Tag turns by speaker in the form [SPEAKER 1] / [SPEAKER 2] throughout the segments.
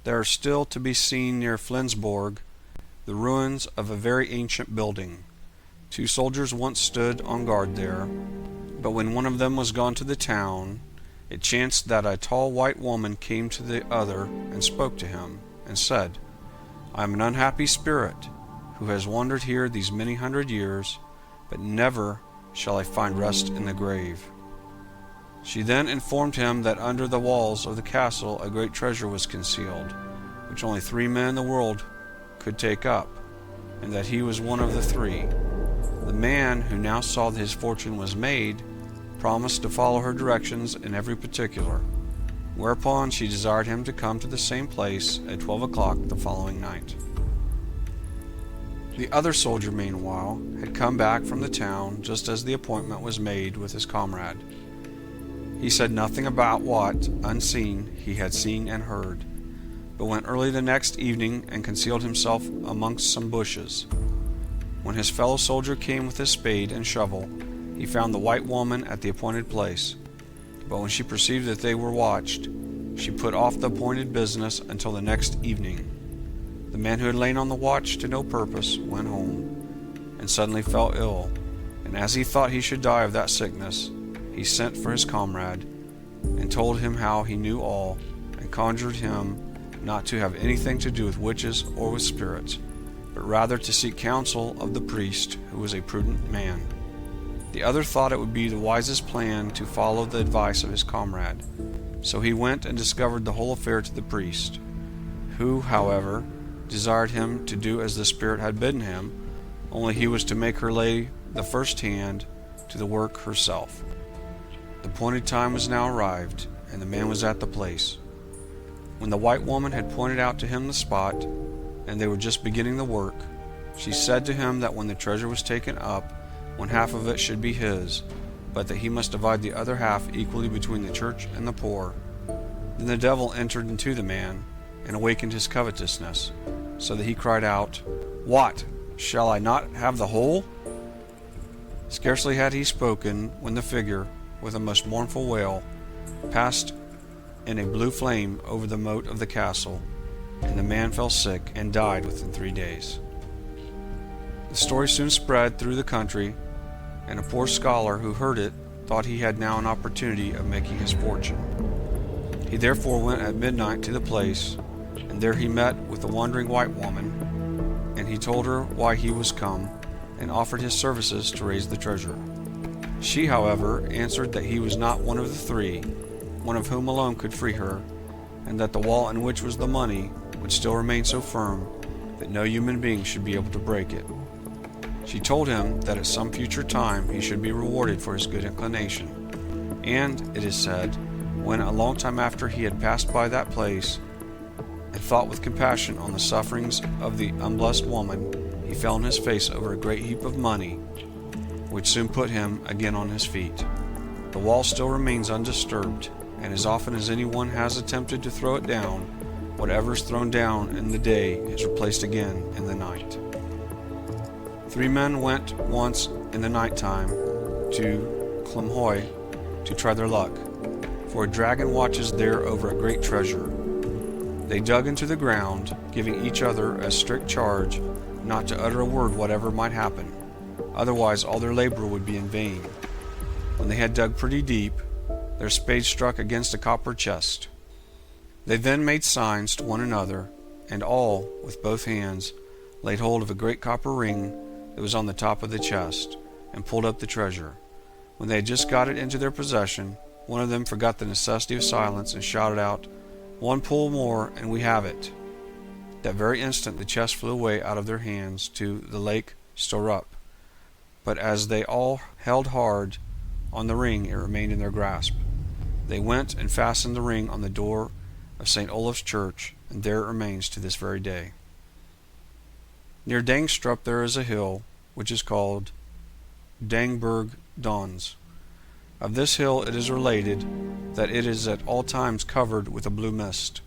[SPEAKER 1] there are still to be seen near Flensborg the ruins of a very ancient building. 2 soldiers once stood on guard there, but when one of them was gone to the town, it chanced that a tall white woman came to the other and spoke to him, and said, I am an unhappy spirit, who has wandered here these many 100 years, but never shall I find rest in the grave. She then informed him that under the walls of the castle a great treasure was concealed, which only 3 men in the world could take up, and that he was one of the 3. The man, who now saw that his fortune was made, promised to follow her directions in every particular, whereupon she desired him to come to the same place at 12 o'clock the following night. The other soldier, meanwhile, had come back from the town just as the appointment was made with his comrade. He said nothing about what, unseen, he had seen and heard, but went early the next evening and concealed himself amongst some bushes. When his fellow soldier came with his spade and shovel, he found the white woman at the appointed place, but when she perceived that they were watched, she put off the appointed business until the next evening. The man who had lain on the watch to no purpose went home, and suddenly fell ill, and as he thought he should die of that sickness, he sent for his comrade, and told him how he knew all, and conjured him not to have anything to do with witches or with spirits, but rather to seek counsel of the priest, who was a prudent man. The other thought it would be the wisest plan to follow the advice of his comrade, so he went and discovered the whole affair to the priest, who, however, desired him to do as the spirit had bidden him, only he was to make her lay the first hand to the work herself. The appointed time was now arrived, and the man was at the place. When the white woman had pointed out to him the spot, and they were just beginning the work, she said to him that when the treasure was taken up, 1/2 of it should be his, but that he must divide the other half equally between the church and the poor. Then the devil entered into the man, and awakened his covetousness, so that he cried out, What? Shall I not have the whole? Scarcely had he spoken, when the figure, with a most mournful wail, passed in a blue flame over the moat of the castle, and the man fell sick and died within 3 days. The story soon spread through the country, and a poor scholar who heard it thought he had now an opportunity of making his fortune. He therefore went at midnight to the place, and there he met with the wandering white woman, and he told her why he was come, and offered his services to raise the treasure. She, however, answered that he was not one of the 3, one of whom alone could free her, and that the wall in which was the money would still remain so firm that no human being should be able to break it. She told him that at some future time he should be rewarded for his good inclination, and, it is said, when a long time after he had passed by that place, and thought with compassion on the sufferings of the unblessed woman, he fell on his face over a great heap of money, which soon put him again on his feet. The wall still remains undisturbed, and as often as anyone has attempted to throw it down, whatever is thrown down in the day is replaced again in the night. 3 men went once in the night time to Klimhoy to try their luck, for a dragon watches there over a great treasure. They dug into the ground, giving each other a strict charge not to utter a word whatever might happen, otherwise all their labor would be in vain. When they had dug pretty deep, their spades struck against a copper chest. They then made signs to one another, and all, with both hands, laid hold of a great copper ring that was on the top of the chest, and pulled up the treasure. When they had just got it into their possession, one of them forgot the necessity of silence, and shouted out, "One pull more, and we have it." That very instant the chest flew away out of their hands to the lake Storup, but as they all held hard on the ring, it remained in their grasp. They went and fastened the ring on the door of St. Olaf's church, and there it remains to this very day. Near Dangstrup there is a hill, which is called Dangberg Dons. Of this hill it is related that it is at all times covered with a blue mist,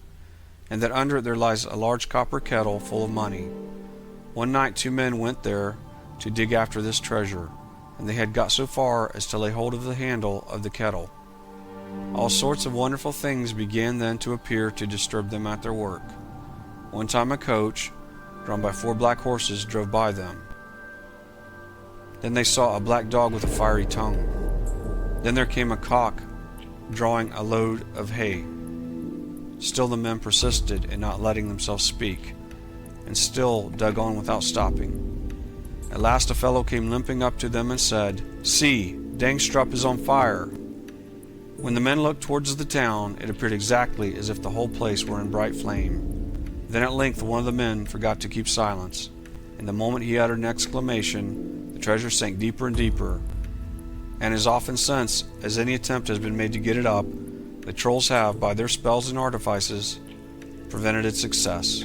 [SPEAKER 1] and that under it there lies a large copper kettle full of money. One night 2 men went there to dig after this treasure, and they had got so far as to lay hold of the handle of the kettle. All sorts of wonderful things began then to appear to disturb them at their work. One time a coach, drawn by 4 black horses, drove by them. Then they saw a black dog with a fiery tongue. Then there came a cock drawing a load of hay. Still the men persisted in not letting themselves speak, and still dug on without stopping. At last a fellow came limping up to them and said, "See, Dangstrup is on fire." When the men looked towards the town, it appeared exactly as if the whole place were in bright flame. Then at length one of the men forgot to keep silence, and the moment he uttered an exclamation, the treasure sank deeper and deeper, and as often since as any attempt has been made to get it up, the trolls have, by their spells and artifices, prevented its success.